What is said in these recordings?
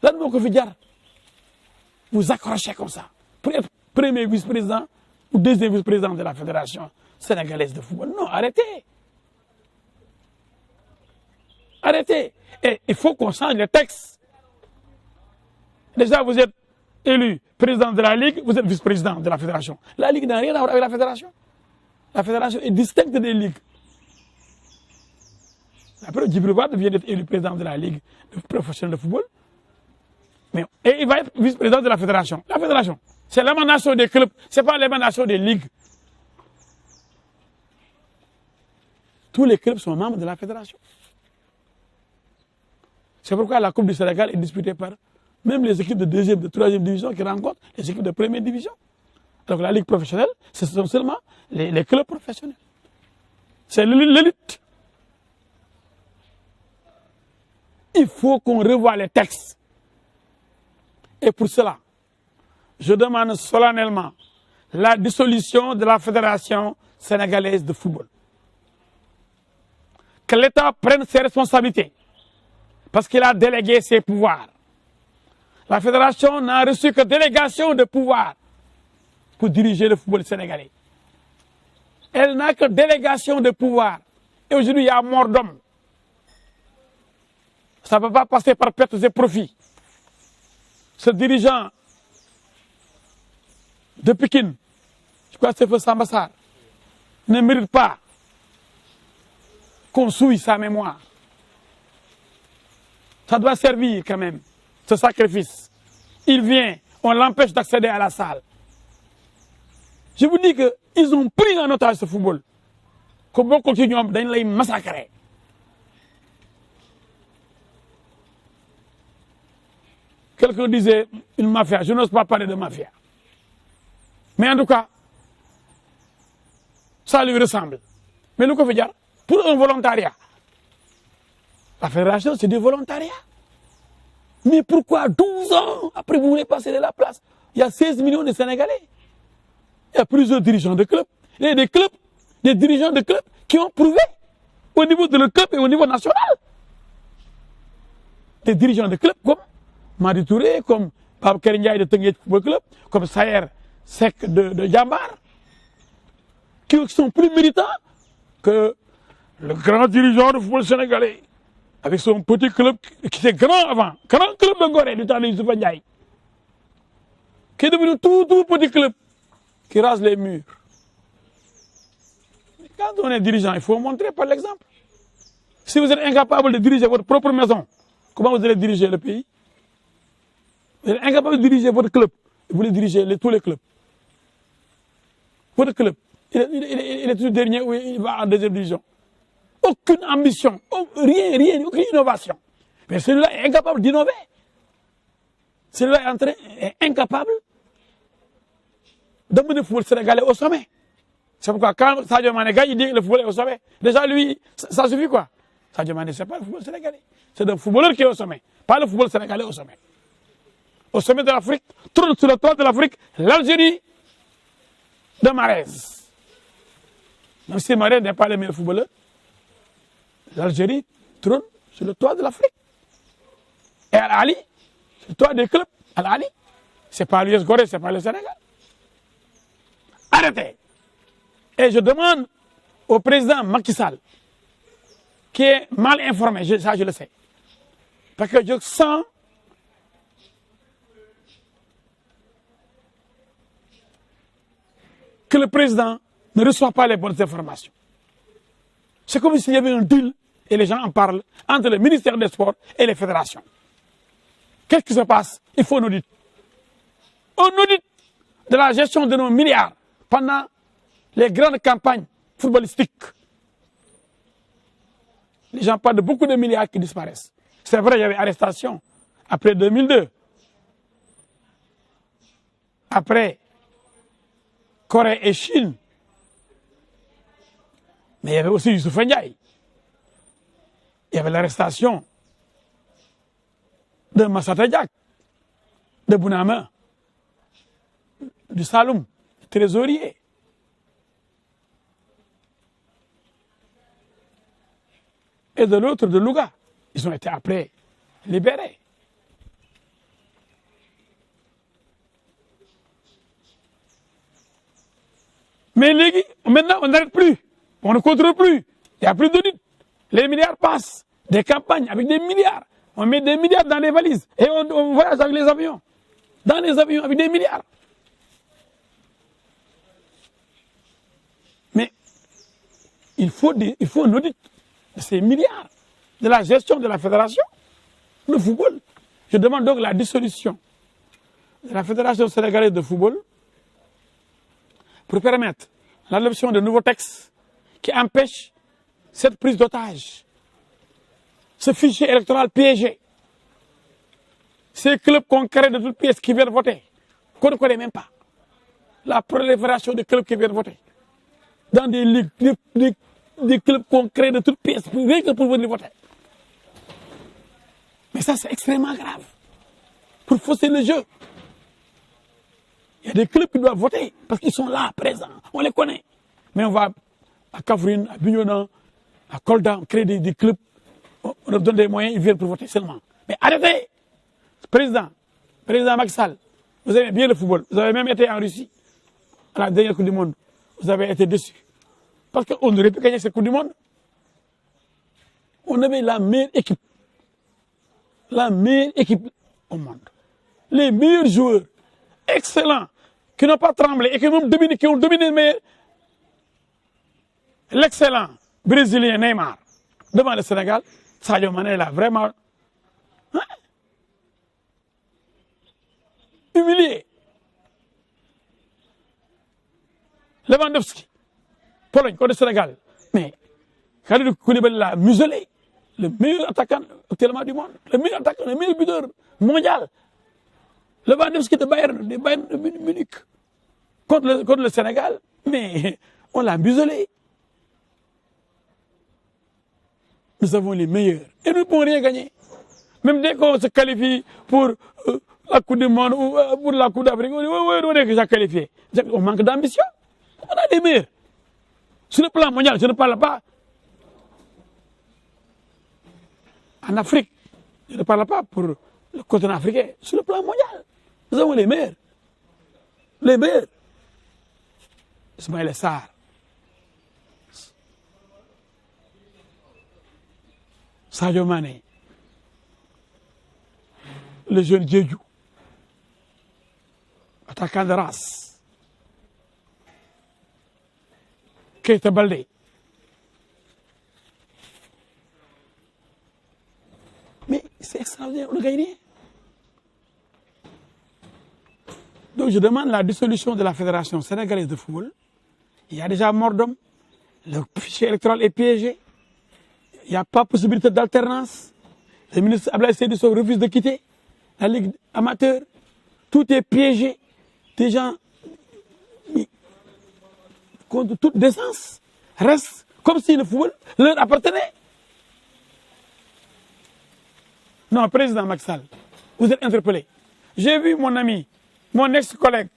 Là, vous accrochez comme ça pour être premier vice-président ou deuxième vice-président de la Fédération sénégalaise de football. Non, arrêtez. Arrêtez. Et il faut qu'on change les textes. Déjà, vous êtes élu président de la Ligue, vous êtes vice-président de la Fédération. La Ligue n'a rien à voir avec la Fédération. La Fédération est distincte des ligues. Après, Djibril Wade vient d'être élu président de la Ligue professionnelle de football. Et il va être vice-président de la Fédération. La Fédération, c'est l'émanation des clubs, ce n'est pas l'émanation des ligues. Tous les clubs sont membres de la Fédération. C'est pourquoi la Coupe du Sénégal est disputée par même les équipes de deuxième, de troisième division qui rencontrent les équipes de première division. Donc la Ligue professionnelle, ce sont seulement les clubs professionnels. C'est l'élite. Il faut qu'on revoie les textes. Et pour cela, je demande solennellement la dissolution de la Fédération sénégalaise de football. Que l'État prenne ses responsabilités, parce qu'il a délégué ses pouvoirs. La Fédération n'a reçu que délégation de pouvoir pour diriger le football sénégalais. Elle n'a que délégation de pouvoir. Et aujourd'hui, il y a mort d'homme. Ça ne peut pas passer par pertes et profits. Ce dirigeant de Pékin, je crois que c'est Samba Sarr, ne mérite pas qu'on souille sa mémoire. Ça doit servir quand même, ce sacrifice. Il vient, on l'empêche d'accéder à la salle. Je vous dis qu'ils ont pris en otage ce football. Comme on continue, ils l'ont massacré. Quelqu'un disait une mafia, je n'ose pas parler de mafia. Mais en tout cas, ça lui ressemble. Mais nous, qu'on fait dire, pour un volontariat, la fédération, c'est du volontariat. Mais pourquoi 12 ans après vous voulez passer de la place? Il y a 16 millions de Sénégalais. Il y a plusieurs dirigeants de clubs. Il y a des clubs, des dirigeants de clubs qui ont prouvé au niveau de leur club et au niveau national. Des dirigeants de clubs comme Madi Touré, comme Babacar Ndiaye de Tenguet Football Club, comme Sayer Sek de Djambar, qui sont plus méritants que le grand dirigeant du football sénégalais, avec son petit club qui était grand avant, grand club de Gorée du temps de Youssoupha Ndiaye, qui est devenu tout petit club, qui rase les murs. Quand on est dirigeant, il faut montrer par l'exemple. Si vous êtes incapable de diriger votre propre maison, comment vous allez diriger le pays? Vous êtes incapable de diriger votre club, vous voulez diriger tous les clubs. Votre club, il est tout dernier ou il va en deuxième division. Aucune ambition, rien, aucune innovation. Mais celui-là est incapable d'innover. Celui-là est incapable d'amener le football sénégalais au sommet. C'est pourquoi quand Sadio Mané gagne, il dit que le football est au sommet. Déjà, lui, ça suffit quoi? Sadio Mané, ce n'est pas le football sénégalais. C'est le footballeur qui est au sommet, pas le football sénégalais au sommet. Au sommet de l'Afrique, trône sur le toit de l'Afrique, l'Algérie de Mahrez. Même si Mahrez n'est pas le meilleur footballeur, l'Algérie trône sur le toit de l'Afrique. Et Al-Ali, sur le toit des clubs, Al-Ali, ce n'est pas l'US Gorée, ce n'est pas le Sénégal. Arrêtez. Et je demande au président Macky Sall, qui est mal informé, ça je le sais, parce que je sens que le président ne reçoit pas les bonnes informations. C'est comme s'il y avait un deal, et les gens en parlent, entre le ministère des Sports et les fédérations. Qu'est-ce qui se passe? Il faut un audit. Un audit de la gestion de nos milliards pendant les grandes campagnes footballistiques. Les gens parlent de beaucoup de milliards qui disparaissent. C'est vrai, il y avait arrestation après 2002. Après Corée et Chine. Mais il y avait aussi Youssoupha Ndiaye. Il y avait l'arrestation de Massata Diack, de Bounama, du Saloum, du trésorier. Et de l'autre de Louga. Ils ont été après libérés. Mais maintenant, on n'arrête plus. On ne contrôle plus. Il n'y a plus d'audit. Les milliards passent. Des campagnes avec des milliards. On met des milliards dans les valises. Et on voyage avec les avions. Dans les avions avec des milliards. Mais il faut un audit de ces milliards, de la gestion de la fédération, de football. Je demande donc la dissolution de la Fédération sénégalaise de football pour permettre l'adoption de nouveaux textes qui empêchent cette prise d'otage, ce fichier électoral piégé, ces clubs concrets de toutes pièces qui viennent voter, qu'on ne connaît même pas. La prolifération des clubs qui viennent voter dans des ligues, des clubs concrets de toutes pièces, rien que pour venir voter. Mais ça, c'est extrêmement grave. Pour fausser le jeu. Il y a des clubs qui doivent voter parce qu'ils sont là, présents. On les connaît. Mais on va à Kaffrine, à Bignona, à Kolda, on crée des clubs. On leur donne des moyens, ils viennent pour voter seulement. Mais arrêtez! Président Macky Sall, vous aimez bien le football. Vous avez même été en Russie, à la dernière Coupe du Monde. Vous avez été déçu. Parce qu'on aurait pu gagner cette Coupe du Monde. On avait la meilleure équipe. La meilleure équipe au monde. Les meilleurs joueurs, excellents, qui n'ont pas tremblé et qui ont dominé l'excellent Brésilien Neymar devant le Sénégal. Sadio Mané là, vraiment humilié. Lewandowski, Pologne contre le Sénégal. Mais Khalidou Koulibaly l'a muselé. Le meilleur attaquant actuellement du monde. Le meilleur attaquant, le meilleur buteur mondial. Lewandowski de Bayern de Munich. Contre le Sénégal. Mais on l'a muselé. Nous avons les meilleurs. Et nous ne pouvons rien gagner. Même dès qu'on se qualifie pour la Coupe du Monde ou pour la Coupe d'Afrique, on dit oui, on est déjà qualifié. On manque d'ambition. On a les meilleurs. Sur le plan mondial, je ne parle pas. En Afrique, je ne parle pas pour le continent africain. Sur le plan mondial, nous avons les meilleurs. Les meilleurs. Ismaël Sarr. Sadio Mané. Le jeune Diédhiou. Attaquant de race. Keita Baldé. Mais c'est extraordinaire, on ne gagne rien. Donc je demande la dissolution de la Fédération sénégalaise de football. Il y a déjà mort d'homme. Le fichier électoral est piégé. Il n'y a pas possibilité d'alternance. Le ministre Abdoulaye Seydou Sow refuse de quitter la Ligue amateur. Tout est piégé. Des gens, contre toute décence, restent comme si le football leur appartenait. Non, président Macky Sall, vous êtes interpellé. J'ai vu mon ami, mon ex-collègue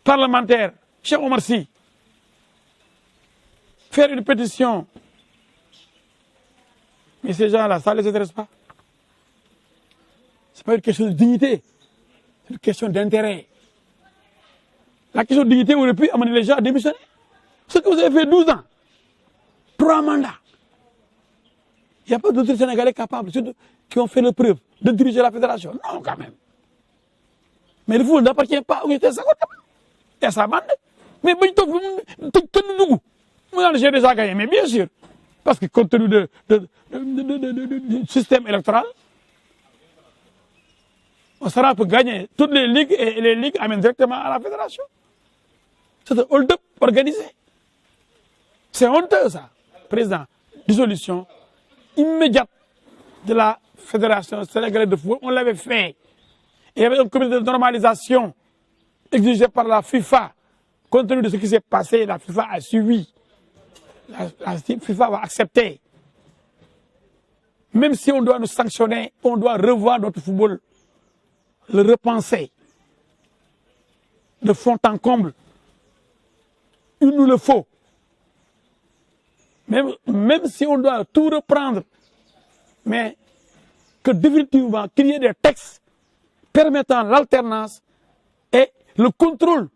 parlementaire, Cheikh Omar Sy, faire une pétition. Mais ces gens-là, ça ne les intéresse pas. Ce n'est pas une question de dignité, c'est une question d'intérêt. La question de dignité aurait pu amener les gens à démissionner. Ce que vous avez fait 12 ans, 3 mandats. Il n'y a pas d'autres Sénégalais capables, qui ont fait le preuve de diriger la fédération. Non, quand même. Mais le football n'appartient pas au ministère et à sa bande. Mais j'ai déjà gagné, mais bien sûr. Parce que compte tenu du système électoral, on sera pour gagner toutes les ligues et les ligues amènent directement à la fédération. C'est un hold-up organisé. C'est honteux ça. Président, dissolution immédiate de la Fédération sénégalaise de football. On l'avait fait. Il y avait un comité de normalisation exigé par la FIFA. Compte tenu de ce qui s'est passé, la FIFA a suivi. La FIFA va accepter. Même si on doit nous sanctionner, on doit revoir notre football, le repenser de fond en comble. Il nous le faut. Même si on doit tout reprendre, mais que définitivement qu'il y ait des textes permettant l'alternance et le contrôle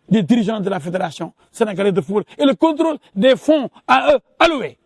des dirigeants de la Fédération sénégalaise de football et le contrôle des fonds à eux alloués